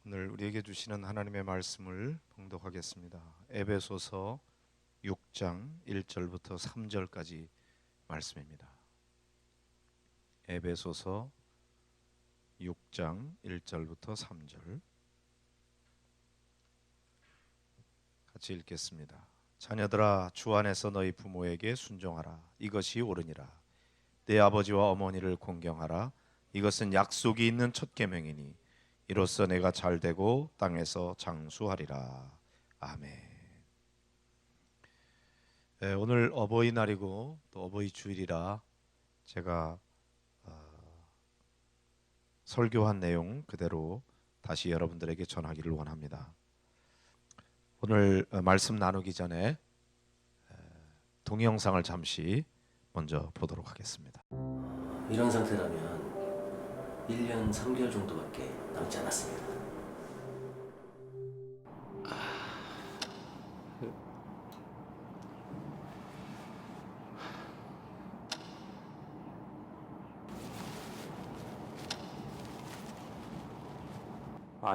오늘 우리에게 주시는 하나님의 말씀을 봉독하겠습니다. 에베소서 6장 1절부터 3절까지 말씀입니다. 에베소서 6장 1절부터 3절 같이 읽겠습니다. 자녀들아, 주 안에서 너희 부모에게 순종하라. 이것이 옳으니라. 내 아버지와 어머니를 공경하라. 이것은 약속이 있는 첫 계명이니 이로써 내가 잘되고 땅에서 장수하리라. 아멘. 오늘 어버이날이고 또 어버이 주일이라 제가 설교한 내용 그대로 다시 여러분들에게 전하기를 원합니다. 오늘 말씀 나누기 전에 동영상을 잠시 먼저 보도록 하겠습니다. 이런 상태라면 1년 3개월 정도밖에 남지 않았습니다.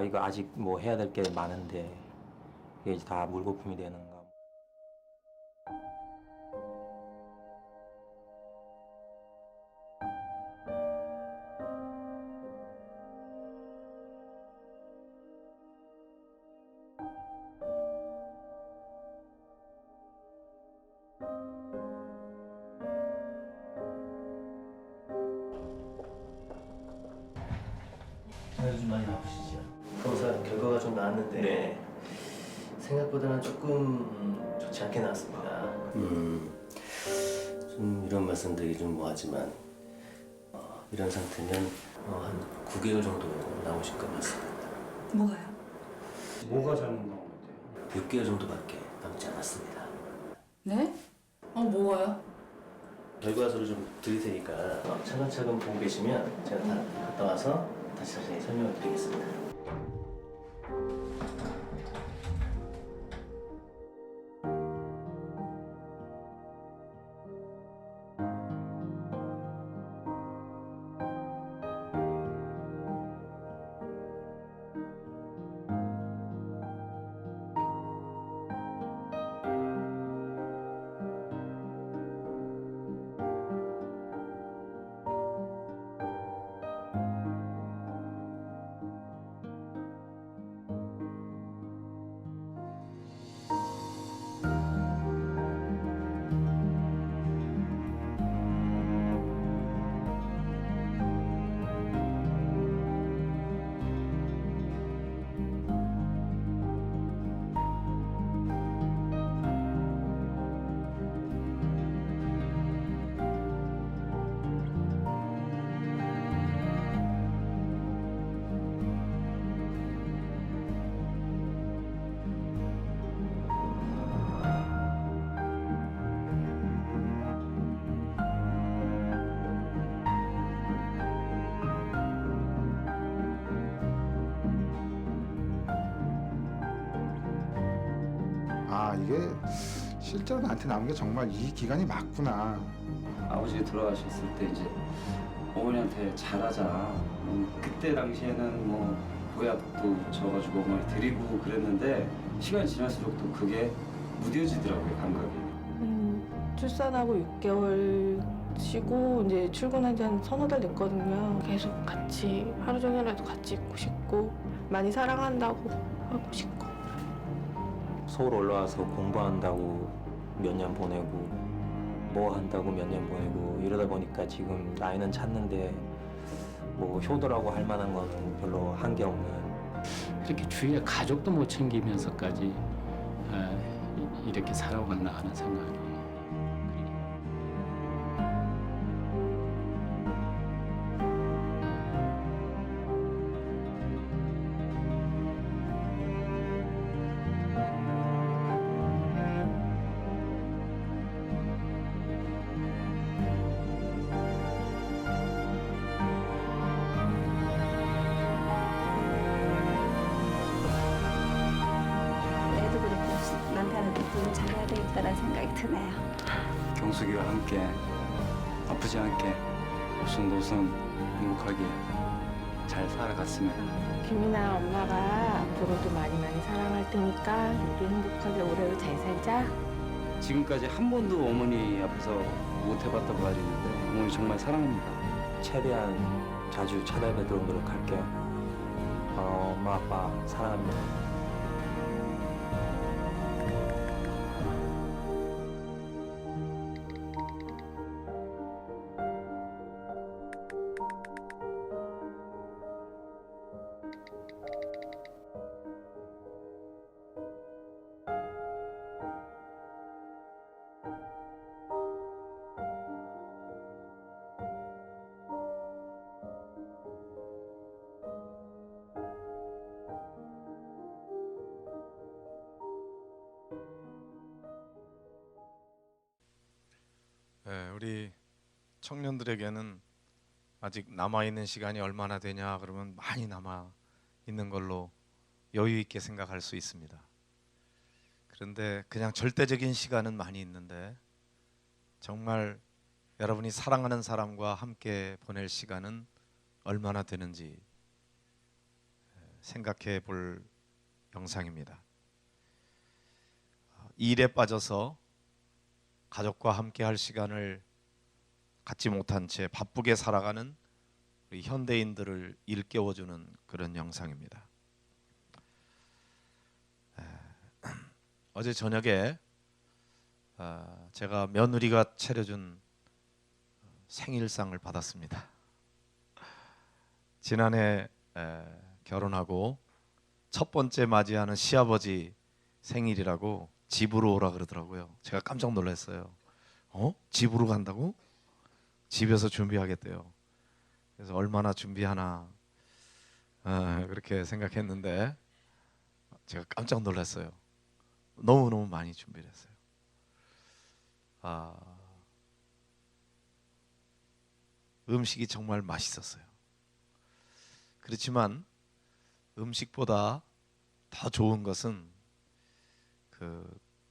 이거 아직 뭐 해야 될 게 많은데 이게 이제 다 물거품이 되는가. 좀 많이 아프시죠? 검사 결과가 좀 나왔는데 생각보다는 조금 좋지 않게 나왔습니다. 좀 이런 말씀드리기 좀 뭐하지만 이런 상태면 한 9개월 정도 나오실 것 같습니다. 뭐가요? 뭐가 잘못 나온 건데요? 6개월 정도밖에 남지 않았습니다. 네? 뭐가요? 결과서를 좀 드릴 테니까 차근차근 보고 계시면 제가 다 갔다 와서 다시 자세히 설명을 드리겠습니다. 이게 실제로 나한테 남은 게 정말 이 기간이 맞구나. 아버지 돌아가셨을 때 이제 어머니한테 잘하자. 그때 당시에는 뭐 보약도 줘가지고 어머니 드리고 그랬는데 시간이 지날수록 또 그게 무뎌지더라고요, 감각이. 출산하고 6개월 쉬고 이제 출근한 지 한 서너 달 됐거든요. 계속 같이 하루 종일이라도 같이 있고 싶고 많이 사랑한다고 하고 싶고. 서울 올라와서 공부한다고 몇 년 보내고 뭐 한다고 몇 년 보내고 이러다 보니까 지금 나이는 찼는데 뭐 효도라고 할 만한 건 별로 한 게 없는. 이렇게 주위에 가족도 못 챙기면서까지 이렇게 살아왔나 하는 생각이. 애도 그렇고 남편한테 좀 잘해야 되겠다는 생각이 드네요. 경숙이와 함께 아프지 않게 오순도순 행복하게 잘 살아갔으면. 김이나 엄마가 앞으로도 많이 사랑할 테니까 우리 행복하게 오래오래 잘 살자. 지금까지 한 번도 어머니 앞에서 못 해봤다고 말이 있는데 어머니 정말 사랑합니다. 최대한 자주 찾아뵙도록 노력할게요. 엄마 아빠 사랑합니다. 네, 우리 청년들에게는 아직 남아 있는 시간이 얼마나 되냐 그러면 많이 남아 있는 걸로 여유 있게 생각할 수 있습니다. 그런데 그냥 절대적인 시간은 많이 있는데 정말 여러분이 사랑하는 사람과 함께 보낼 시간은 얼마나 되는지 생각해 볼 영상입니다. 일에 빠져서 가족과 함께 할 시간을 갖지 못한 채 바쁘게 살아가는 우리 현대인들을 일깨워주는 그런 영상입니다. 어제 저녁에 제가 며느리가 차려준 생일상을 받았습니다. 지난해 결혼하고 첫 번째 맞이하는 시아버지 생일이라고 집으로 오라 그러더라고요. 제가 깜짝 놀랐어요. 집으로 간다고? 집에서 준비하겠대요. 그래서 얼마나 준비하나 그렇게 생각했는데 제가 깜짝 놀랐어요. 너무너무 많이 준비를 했어요. 음식이 정말 맛있었어요. 그렇지만 음식보다 더 좋은 것은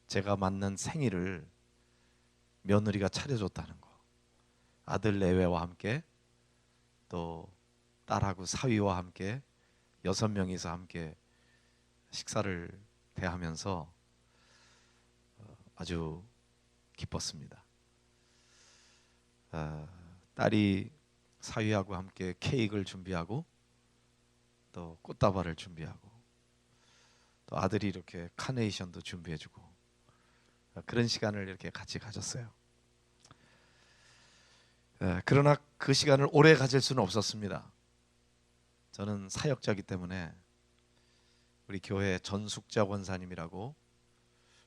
제가 맞는 생일을 며느리가 차려줬다는 거. 아들 내외와 함께 또 딸하고 사위와 함께 6명이서 함께 식사를 대하면서 아주 기뻤습니다. 딸이 사위하고 함께 케이크를 준비하고 또 꽃다발을 준비하고 또 아들이 이렇게 카네이션도 준비해주고 그런 시간을 이렇게 같이 가졌어요. 그러나 그 시간을 오래 가질 수는 없었습니다. 저는 사역자이기 때문에 우리 교회 전숙자 권사님이라고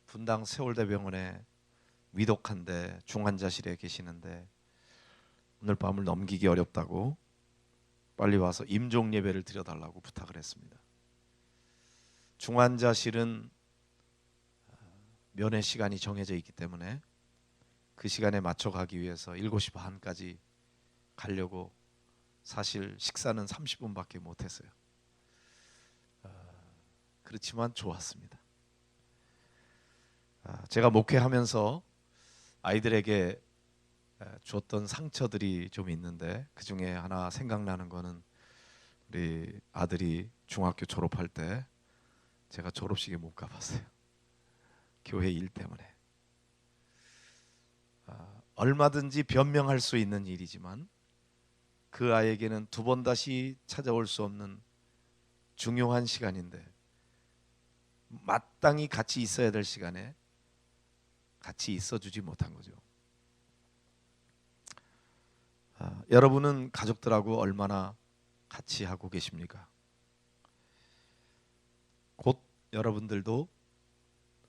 분당 세월대병원에 위독한데 중환자실에 계시는데 오늘 밤을 넘기기 어렵다고 빨리 와서 임종 예배를 드려달라고 부탁을 했습니다. 중환자실은 면회 시간이 정해져 있기 때문에 그 시간에 맞춰 가기 위해서 7시 반까지 가려고 사실 식사는 30분밖에 못했어요. 그렇지만 좋았습니다. 제가 목회하면서 아이들에게 줬던 상처들이 좀 있는데 그 중에 하나 생각나는 거는 우리 아들이 중학교 졸업할 때 제가 졸업식에 못 가봤어요. 교회 일 때문에. 얼마든지 변명할 수 있는 일이지만 그 아이에게는 두 번 다시 찾아올 수 없는 중요한 시간인데 마땅히 같이 있어야 될 시간에 같이 있어주지 못한 거죠. 여러분은 가족들하고 얼마나 같이 하고 계십니까? 곧 여러분들도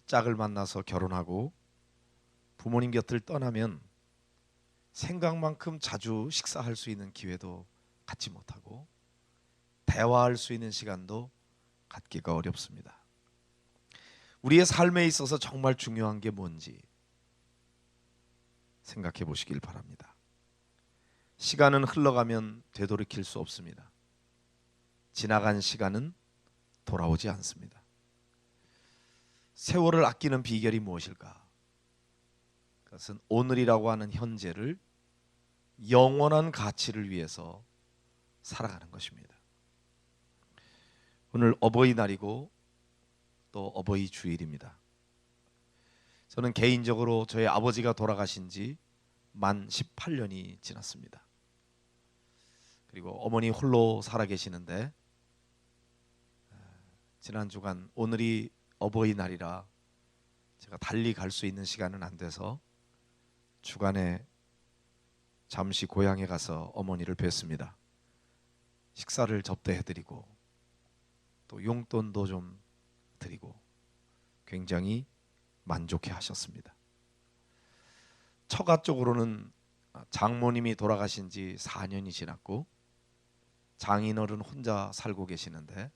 짝을 만나서 결혼하고 부모님 곁을 떠나면 생각만큼 자주 식사할 수 있는 기회도 갖지 못하고 대화할 수 있는 시간도 갖기가 어렵습니다. 우리의 삶에 있어서 정말 중요한 게 뭔지 생각해 보시길 바랍니다. 시간은 흘러가면 되돌이킬 수 없습니다. 지나간 시간은 돌아오지 않습니다. 세월을 아끼는 비결이 무엇일까? 그것은 오늘이라고 하는 현재를 영원한 가치를 위해서 살아가는 것입니다. 오늘 어버이날이고 또 어버이 주일입니다. 저는 개인적으로 저희 아버지가 돌아가신 지 만 18년이 지났습니다. 그리고 어머니 홀로 살아 계시는데 지난 주간 오늘이 어버이날이라 제가 달리 갈 수 있는 시간은 안 돼서 주간에 잠시 고향에 가서 어머니를 뵀습니다. 식사를 접대해드리고 또 용돈도 좀 드리고 굉장히 만족해 하셨습니다. 처가 쪽으로는 장모님이 돌아가신 지 4년이 지났고 장인어른 혼자 살고 계시는데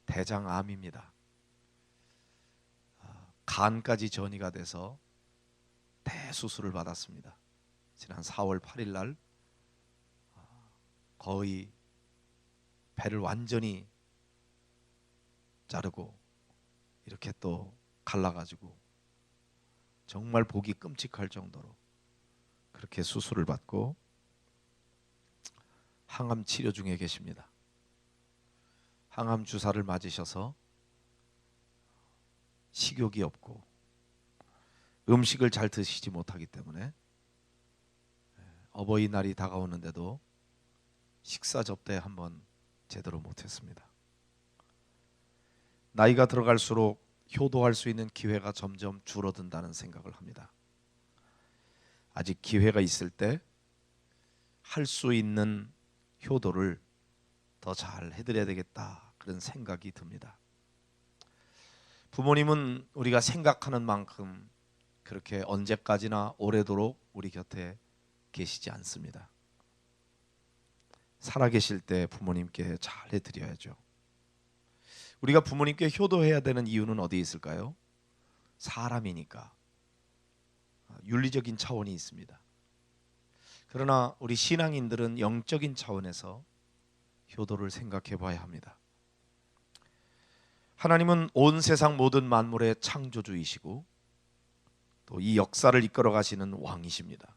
대장암입니다. 간까지 전이가 돼서 대수술을 받았습니다. 지난 4월 8일 날 거의 배를 완전히 자르고 이렇게 또 갈라가지고 정말 보기 끔찍할 정도로 그렇게 수술을 받고 항암 치료 중에 계십니다. 항암 주사를 맞으셔서 식욕이 없고 음식을 잘 드시지 못하기 때문에 어버이날이 다가오는데도 식사 접대 한번 제대로 못했습니다. 나이가 들어갈수록 효도할 수 있는 기회가 점점 줄어든다는 생각을 합니다. 아직 기회가 있을 때 할 수 있는 효도를 더 잘 해드려야 되겠다 그런 생각이 듭니다. 부모님은 우리가 생각하는 만큼 그렇게 언제까지나 오래도록 우리 곁에 계시지 않습니다. 살아계실 때 부모님께 잘 해드려야죠. 우리가 부모님께 효도해야 되는 이유는 어디에 있을까요? 사람이니까. 윤리적인 차원이 있습니다. 그러나 우리 신앙인들은 영적인 차원에서 효도를 생각해 봐야 합니다. 하나님은 온 세상 모든 만물의 창조주이시고 또 이 역사를 이끌어 가시는 왕이십니다.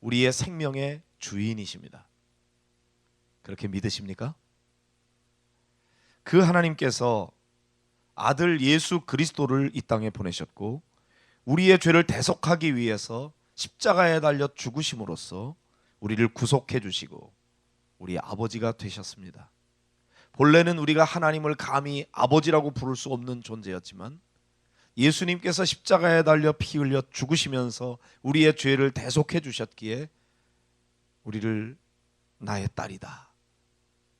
우리의 생명의 주인이십니다. 그렇게 믿으십니까? 그 하나님께서 아들 예수 그리스도를 이 땅에 보내셨고 우리의 죄를 대속하기 위해서 십자가에 달려 죽으심으로써 우리를 구속해 주시고 우리 아버지가 되셨습니다. 본래는 우리가 하나님을 감히 아버지라고 부를 수 없는 존재였지만 예수님께서 십자가에 달려 피 흘려 죽으시면서 우리의 죄를 대속해 주셨기에 우리를 나의 딸이다,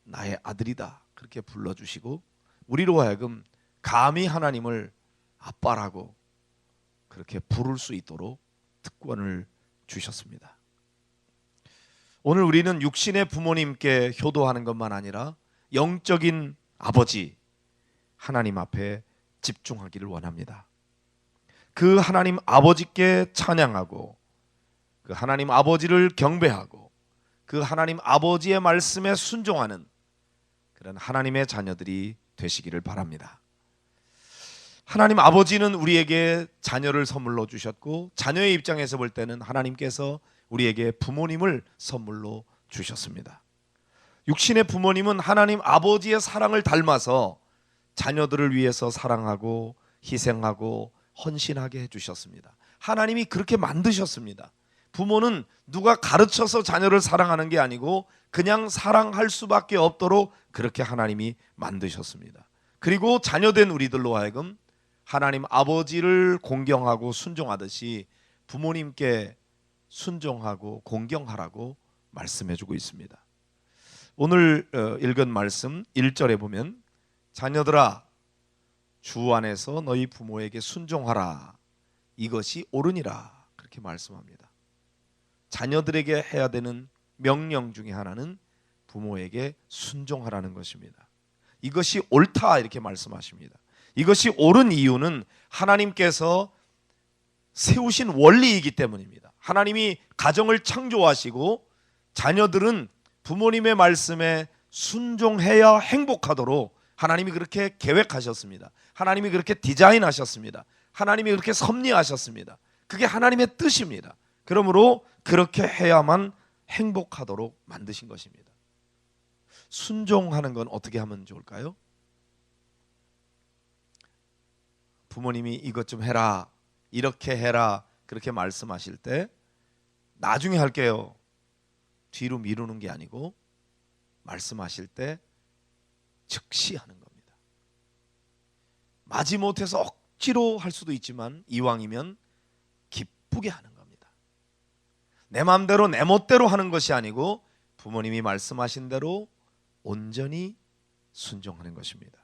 나의 아들이다 그렇게 불러주시고 우리로 하여금 감히 하나님을 아빠라고 그렇게 부를 수 있도록 특권을 주셨습니다. 오늘 우리는 육신의 부모님께 효도하는 것만 아니라 영적인 아버지 하나님 앞에 집중하기를 원합니다. 그 하나님 아버지께 찬양하고 그 하나님 아버지를 경배하고 그 하나님 아버지의 말씀에 순종하는 그런 하나님의 자녀들이 되시기를 바랍니다. 하나님 아버지는 우리에게 자녀를 선물로 주셨고 자녀의 입장에서 볼 때는 하나님께서 우리에게 부모님을 선물로 주셨습니다. 육신의 부모님은 하나님 아버지의 사랑을 닮아서 자녀들을 위해서 사랑하고 희생하고 헌신하게 해주셨습니다. 하나님이 그렇게 만드셨습니다. 부모는 누가 가르쳐서 자녀를 사랑하는 게 아니고 그냥 사랑할 수밖에 없도록 그렇게 하나님이 만드셨습니다. 그리고 자녀된 우리들로 하여금 하나님 아버지를 공경하고 순종하듯이 부모님께 순종하고 공경하라고 말씀해주고 있습니다. 오늘 읽은 말씀 1절에 보면 자녀들아 주 안에서 너희 부모에게 순종하라 이것이 옳으니라 그렇게 말씀합니다. 자녀들에게 해야 되는 명령 중에 하나는 부모에게 순종하라는 것입니다. 이것이 옳다 이렇게 말씀하십니다. 이것이 옳은 이유는 하나님께서 세우신 원리이기 때문입니다. 하나님이 가정을 창조하시고 자녀들은 부모님의 말씀에 순종해야 행복하도록 하나님이 그렇게 계획하셨습니다. 하나님이 그렇게 디자인하셨습니다. 하나님이 그렇게 섭리하셨습니다. 그게 하나님의 뜻입니다. 그러므로 그렇게 해야만 행복하도록 만드신 것입니다. 순종하는 건 어떻게 하면 좋을까요? 부모님이 이것 좀 해라, 이렇게 해라, 그렇게 말씀하실 때 나중에 할게요, 뒤로 미루는 게 아니고 말씀하실 때 즉시 하는 겁니다. 마지못해서 억지로 할 수도 있지만 이왕이면 기쁘게 하는 겁니다. 내 마음대로 내 멋대로 하는 것이 아니고 부모님이 말씀하신 대로 온전히 순종하는 것입니다.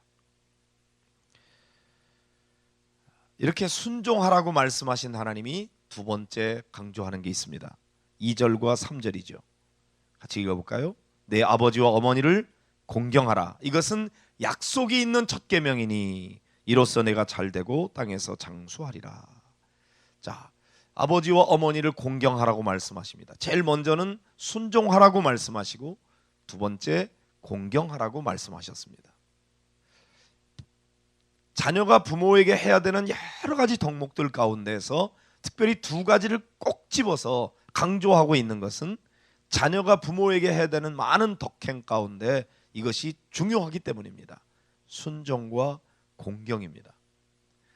이렇게 순종하라고 말씀하신 하나님이 두 번째 강조하는 게 있습니다. 2절과 3절이죠. 같이 읽어볼까요? 내 아버지와 어머니를 공경하라. 이것은 약속이 있는 첫 계명이니 이로써 내가 잘되고 땅에서 장수하리라. 자, 아버지와 어머니를 공경하라고 말씀하십니다. 제일 먼저는 순종하라고 말씀하시고 두 번째 공경하라고 말씀하셨습니다. 자녀가 부모에게 해야 되는 여러 가지 덕목들 가운데서 특별히 두 가지를 꼭 집어서 강조하고 있는 것은 자녀가 부모에게 해야 되는 많은 덕행 가운데 이것이 중요하기 때문입니다. 순종과 공경입니다.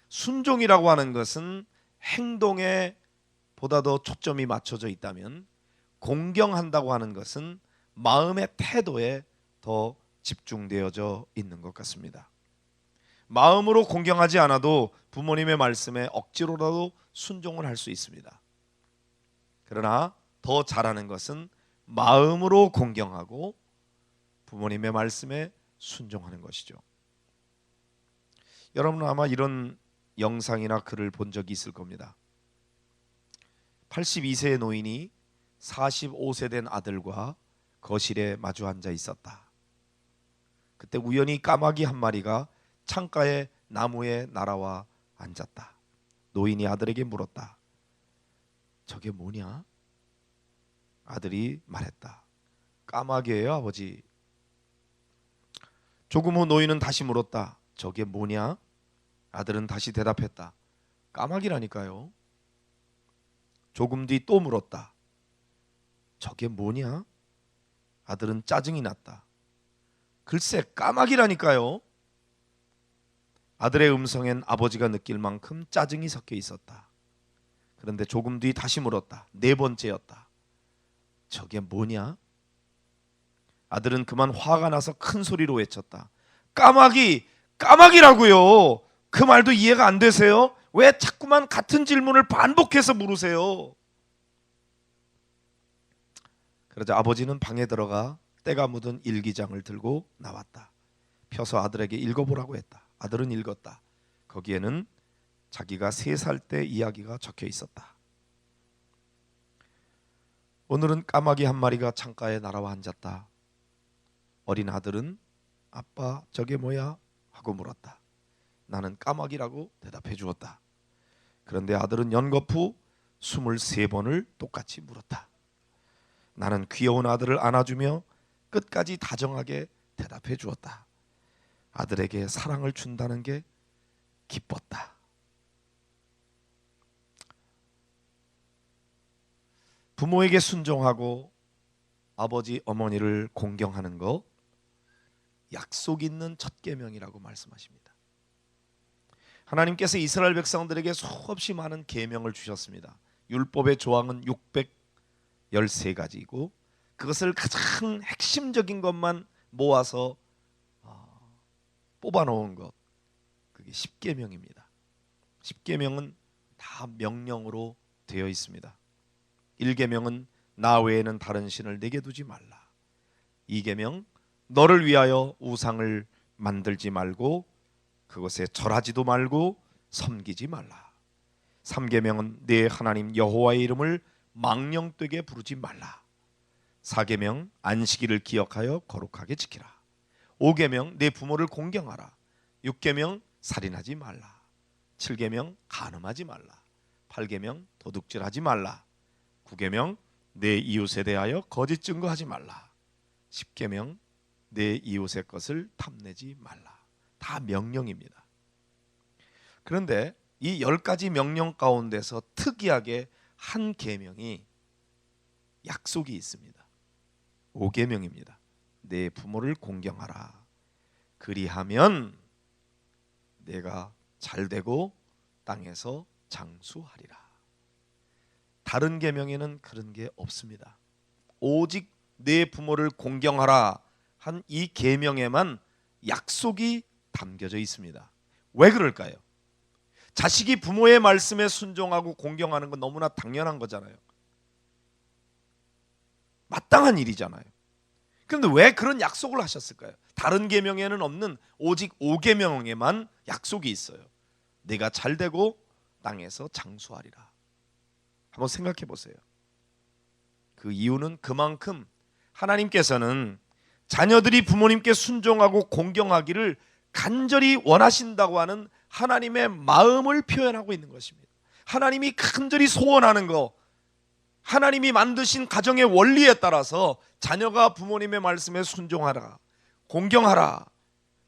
순종이라고 하는 것은 행동에 보다 더 초점이 맞춰져 있다면 공경한다고 하는 것은 마음의 태도에 더 집중되어져 있는 것 같습니다. 마음으로 공경하지 않아도 부모님의 말씀에 억지로라도 순종을 할 수 있습니다. 그러나 더 잘하는 것은 마음으로 공경하고 부모님의 말씀에 순종하는 것이죠. 여러분은 아마 이런 영상이나 글을 본 적이 있을 겁니다. 82세의 노인이 45세 된 아들과 거실에 마주 앉아 있었다. 그때 우연히 까마귀 한 마리가 창가의 나무에 날아와 앉았다. 노인이 아들에게 물었다. 저게 뭐냐? 아들이 말했다. 까마귀예요, 아버지. 조금 후 노인은 다시 물었다. 저게 뭐냐? 아들은 다시 대답했다. 까마귀라니까요. 조금 뒤 또 물었다. 저게 뭐냐? 아들은 짜증이 났다. 글쎄, 까마귀라니까요. 아들의 음성엔 아버지가 느낄 만큼 짜증이 섞여 있었다. 그런데 조금 뒤 다시 물었다. 네 번째였다. 저게 뭐냐? 아들은 그만 화가 나서 큰 소리로 외쳤다. 까마귀! 까마귀라고요! 그 말도 이해가 안 되세요? 왜 자꾸만 같은 질문을 반복해서 물으세요? 그러자 아버지는 방에 들어가 때가 묻은 일기장을 들고 나왔다. 펴서 아들에게 읽어보라고 했다. 아들은 읽었다. 거기에는 자기가 3살 때 이야기가 적혀 있었다. 오늘은 까마귀 한 마리가 창가에 날아와 앉았다. 어린 아들은 아빠 저게 뭐야? 하고 물었다. 나는 까마귀라고 대답해 주었다. 그런데 아들은 연거푸 23번을 똑같이 물었다. 나는 귀여운 아들을 안아주며 끝까지 다정하게 대답해 주었다. 아들에게 사랑을 준다는 게 기뻤다. 부모에게 순종하고 아버지 어머니를 공경하는 것, 약속 있는 첫 계명이라고 말씀하십니다. 하나님께서 이스라엘 백성들에게 수없이 많은 계명을 주셨습니다. 율법의 조항은 613가지이고 그것을 가장 핵심적인 것만 모아서 뽑아놓은 것, 그게 10계명입니다. 10계명은 다 명령으로 되어 있습니다. 1계명은 나 외에는 다른 신을 내게 두지 말라. 2계명 너를 위하여 우상을 만들지 말고 그것에 절하지도 말고 섬기지 말라. 3계명은 내 하나님 여호와의 이름을 망령되게 부르지 말라. 4계명 안식일을 기억하여 거룩하게 지키라. 5계명 내 부모를 공경하라. 6계명 살인하지 말라. 7계명 간음하지 말라. 8계명 도둑질하지 말라. 9계명 내 이웃에 대하여 거짓 증거하지 말라. 10계명 내 이웃의 것을 탐내지 말라. 다 명령입니다. 그런데 이 10가지 명령 가운데서 특이하게 한 계명이 약속이 있습니다. 5계명입니다. 내 부모를 공경하라. 그리하면 내가 잘되고 땅에서 장수하리라. 다른 계명에는 그런 게 없습니다. 오직 내 부모를 공경하라 한 이 계명에만 약속이 담겨져 있습니다. 왜 그럴까요? 자식이 부모의 말씀에 순종하고 공경하는 건 너무나 당연한 거잖아요. 마땅한 일이잖아요. 그런데 왜 그런 약속을 하셨을까요? 다른 계명에는 없는 오직 5계명에만 약속이 있어요. 내가 잘되고 땅에서 장수하리라. 한번 생각해 보세요. 그 이유는 그만큼 하나님께서는 자녀들이 부모님께 순종하고 공경하기를 간절히 원하신다고 하는 하나님의 마음을 표현하고 있는 것입니다. 하나님이 간절히 소원하는 거, 하나님이 만드신 가정의 원리에 따라서 자녀가 부모님의 말씀에 순종하라, 공경하라.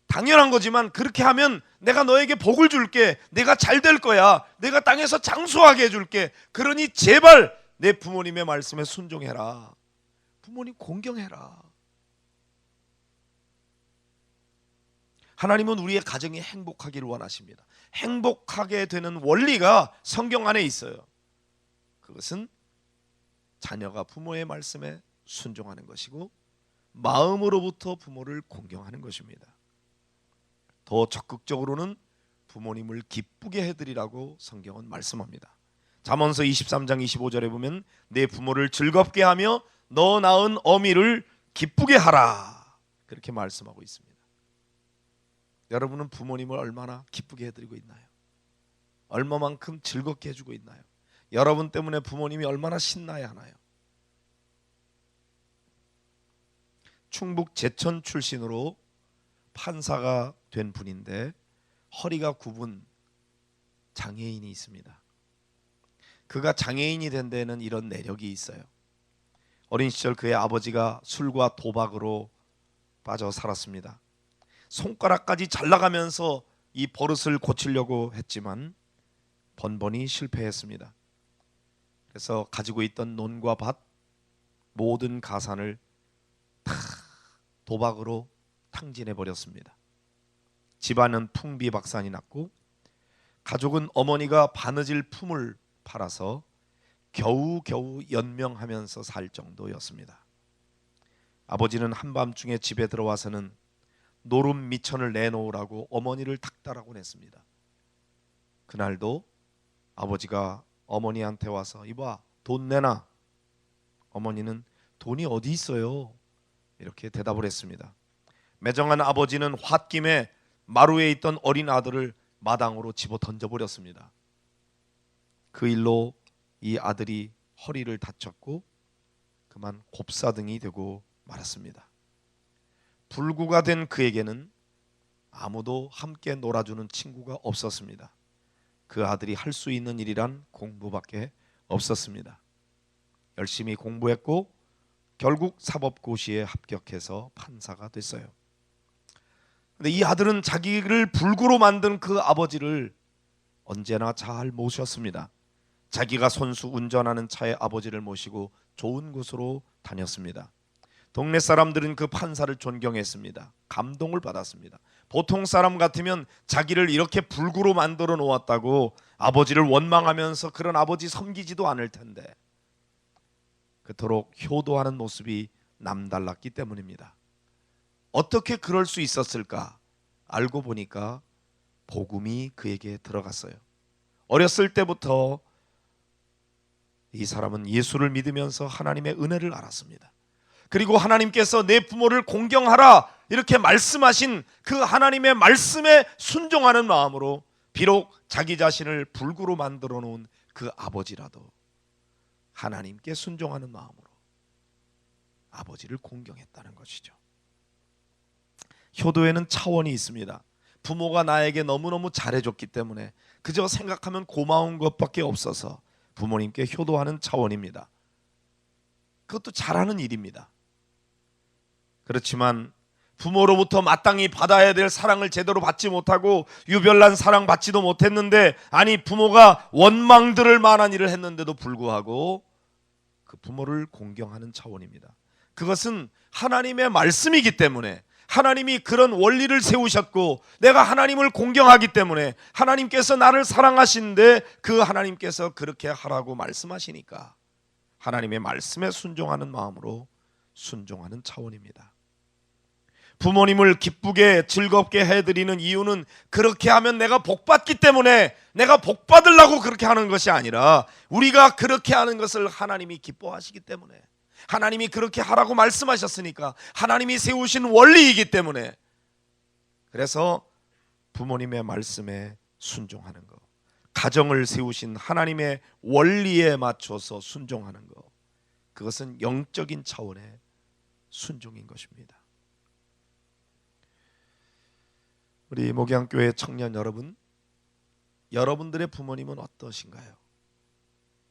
당연한 거지만 그렇게 하면 내가 너에게 복을 줄게, 내가 잘 될 거야, 내가 땅에서 장수하게 해줄게. 그러니 제발 내 부모님의 말씀에 순종해라, 부모님 공경해라. 하나님은 우리의 가정이 행복하기를 원하십니다. 행복하게 되는 원리가 성경 안에 있어요. 그것은 자녀가 부모의 말씀에 순종하는 것이고 마음으로부터 부모를 공경하는 것입니다. 더 적극적으로는 부모님을 기쁘게 해드리라고 성경은 말씀합니다. 잠언서 23장 25절에 보면 내 부모를 즐겁게 하며 너 낳은 어미를 기쁘게 하라, 그렇게 말씀하고 있습니다. 여러분은 부모님을 얼마나 기쁘게 해드리고 있나요? 얼마만큼 즐겁게 해주고 있나요? 여러분 때문에 부모님이 얼마나 신나야 하나요? 충북 제천 출신으로 판사가 된 분인데 허리가 굽은 장애인이 있습니다. 그가 장애인이 된 데에는 이런 내력이 있어요. 어린 시절 그의 아버지가 술과 도박으로 빠져 살았습니다. 손가락까지 잘라가면서 이 버릇을 고치려고 했지만 번번이 실패했습니다. 그래서 가지고 있던 논과 밭 모든 가산을 다 도박으로 탕진해 버렸습니다. 집안은 풍비박산이 났고 가족은 어머니가 바느질 품을 팔아서 겨우겨우 연명하면서 살 정도였습니다. 아버지는 한밤중에 집에 들어와서는 노름 미천을 내놓으라고 어머니를 닥달하곤 했습니다. 그날도 아버지가 어머니한테 와서 이봐 돈 내놔. 어머니는 돈이 어디 있어요? 이렇게 대답을 했습니다. 매정한 아버지는 홧김에 마루에 있던 어린 아들을 마당으로 집어 던져버렸습니다. 그 일로 이 아들이 허리를 다쳤고 그만 곱사등이 되고 말았습니다. 불구가 된 그에게는 아무도 함께 놀아주는 친구가 없었습니다. 그 아들이 할 수 있는 일이란 공부밖에 없었습니다. 열심히 공부했고 결국 사법고시에 합격해서 판사가 됐어요. 근데 이 아들은 자기를 불구로 만든 그 아버지를 언제나 잘 모셨습니다. 자기가 손수 운전하는 차에 아버지를 모시고 좋은 곳으로 다녔습니다. 동네 사람들은 그 판사를 존경했습니다. 감동을 받았습니다. 보통 사람 같으면 자기를 이렇게 불구로 만들어 놓았다고 아버지를 원망하면서 그런 아버지 섬기지도 않을 텐데 그토록 효도하는 모습이 남달랐기 때문입니다. 어떻게 그럴 수 있었을까? 알고 보니까 복음이 그에게 들어갔어요. 어렸을 때부터 이 사람은 예수를 믿으면서 하나님의 은혜를 알았습니다. 그리고 하나님께서 내 부모를 공경하라 이렇게 말씀하신 그 하나님의 말씀에 순종하는 마음으로 비록 자기 자신을 불구로 만들어 놓은 그 아버지라도 하나님께 순종하는 마음으로 아버지를 공경했다는 것이죠. 효도에는 차원이 있습니다. 부모가 나에게 너무너무 잘해줬기 때문에 그저 생각하면 고마운 것밖에 없어서 부모님께 효도하는 차원입니다. 그것도 잘하는 일입니다. 그렇지만 부모로부터 마땅히 받아야 될 사랑을 제대로 받지 못하고 유별난 사랑 받지도 못했는데 아니 부모가 원망들을 만한 일을 했는데도 불구하고 그 부모를 공경하는 차원입니다. 그것은 하나님의 말씀이기 때문에, 하나님이 그런 원리를 세우셨고 내가 하나님을 공경하기 때문에, 하나님께서 나를 사랑하신데 그 하나님께서 그렇게 하라고 말씀하시니까 하나님의 말씀에 순종하는 마음으로 순종하는 차원입니다. 부모님을 기쁘게 즐겁게 해드리는 이유는 그렇게 하면 내가 복받기 때문에, 내가 복받으려고 그렇게 하는 것이 아니라 우리가 그렇게 하는 것을 하나님이 기뻐하시기 때문에, 하나님이 그렇게 하라고 말씀하셨으니까, 하나님이 세우신 원리이기 때문에, 그래서 부모님의 말씀에 순종하는 것, 가정을 세우신 하나님의 원리에 맞춰서 순종하는 것, 그것은 영적인 차원의 순종인 것입니다. 우리 목양교회 청년 여러분, 여러분들의 부모님은 어떠신가요?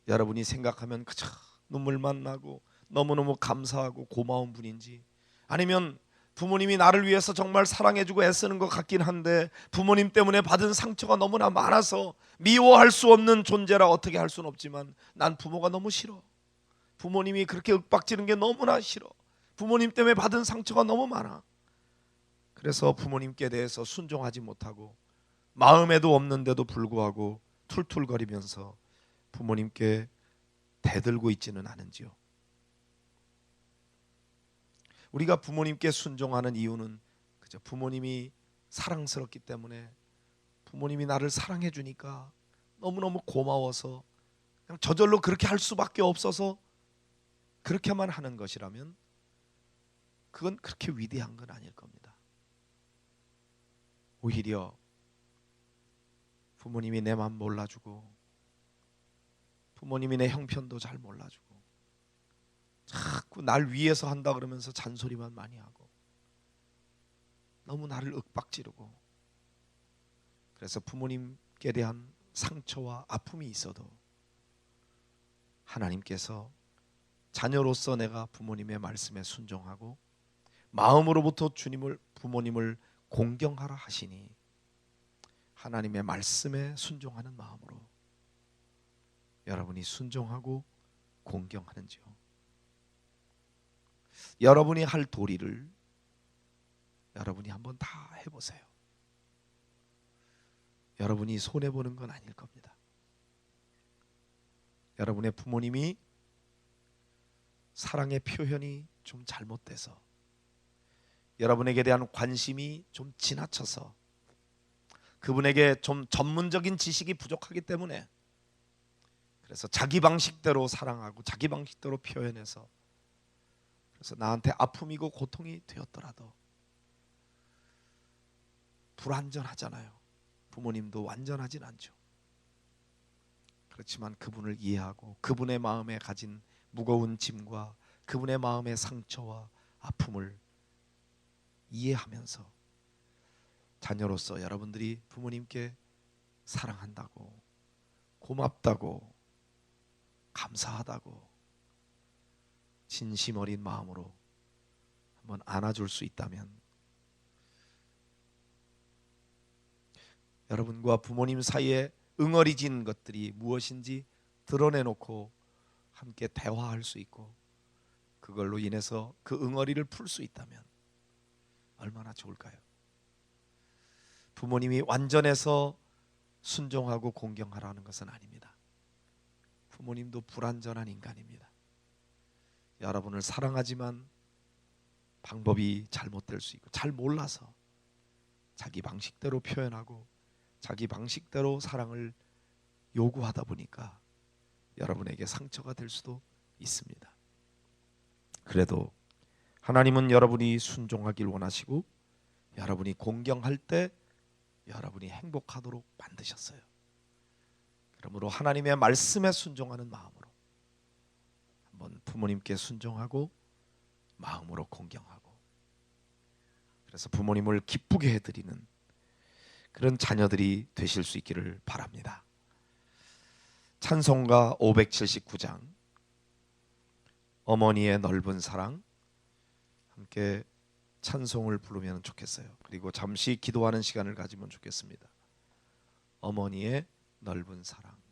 여러분이 생각하면 그저 눈물만 나고 너무너무 감사하고 고마운 분인지, 아니면 부모님이 나를 위해서 정말 사랑해주고 애쓰는 것 같긴 한데 부모님 때문에 받은 상처가 너무나 많아서 미워할 수 없는 존재라 어떻게 할 수는 없지만 난 부모가 너무 싫어, 부모님이 그렇게 윽박지는 게 너무나 싫어, 부모님 때문에 받은 상처가 너무 많아, 그래서 부모님께 대해서 순종하지 못하고 마음에도 없는데도 불구하고 툴툴거리면서 부모님께 대들고 있지는 않은지요? 우리가 부모님께 순종하는 이유는 그저 부모님이 사랑스럽기 때문에, 부모님이 나를 사랑해 주니까 너무너무 고마워서 그냥 저절로 그렇게 할 수밖에 없어서 그렇게만 하는 것이라면 그건 그렇게 위대한 건 아닐 겁니다. 오히려 부모님이 내 맘 몰라주고, 부모님이 내 형편도 잘 몰라주고, 자꾸 날 위해서 한다 그러면서 잔소리만 많이 하고 너무 나를 윽박지르고, 그래서 부모님께 대한 상처와 아픔이 있어도 하나님께서 자녀로서 내가 부모님의 말씀에 순종하고 마음으로부터 부모님을 공경하라 하시니 하나님의 말씀에 순종하는 마음으로 여러분이 순종하고 공경하는지요? 여러분이 할 도리를 여러분이 한번 다 해보세요. 여러분이 손해보는 건 아닐 겁니다. 여러분의 부모님이 사랑의 표현이 좀 잘못돼서, 여러분에게 대한 관심이 좀 지나쳐서, 그분에게 좀 전문적인 지식이 부족하기 때문에, 그래서 자기 방식대로 사랑하고 자기 방식대로 표현해서 그래서 나한테 아픔이고 고통이 되었더라도 불완전하잖아요. 부모님도 완전하진 않죠. 그렇지만 그분을 이해하고 그분의 마음에 가진 무거운 짐과 그분의 마음의 상처와 아픔을 이해하면서 자녀로서 여러분들이 부모님께 사랑한다고, 고맙다고, 감사하다고 진심 어린 마음으로 한번 안아줄 수 있다면, 여러분과 부모님 사이에 응어리진 것들이 무엇인지 드러내놓고 함께 대화할 수 있고 그걸로 인해서 그 응어리를 풀 수 있다면 얼마나 좋을까요? 부모님이 완전해서 순종하고 공경하라는 것은 아닙니다. 부모님도 불완전한 인간입니다. 여러분을 사랑하지만 방법이 잘못될 수 있고 잘 몰라서 자기 방식대로 표현하고 자기 방식대로 사랑을 요구하다 보니까 여러분에게 상처가 될 수도 있습니다. 그래도 하나님은 여러분이 순종하길 원하시고 여러분이 공경할 때 여러분이 행복하도록 만드셨어요. 그러므로 하나님의 말씀에 순종하는 마음으로 한번 부모님께 순종하고 마음으로 공경하고, 그래서 부모님을 기쁘게 해드리는 그런 자녀들이 되실 수 있기를 바랍니다. 찬송가 579장 어머니의 넓은 사랑, 함께 찬송을 부르면 좋겠어요. 그리고 잠시 기도하는 시간을 가지면 좋겠습니다. 어머니의 넓은 사랑.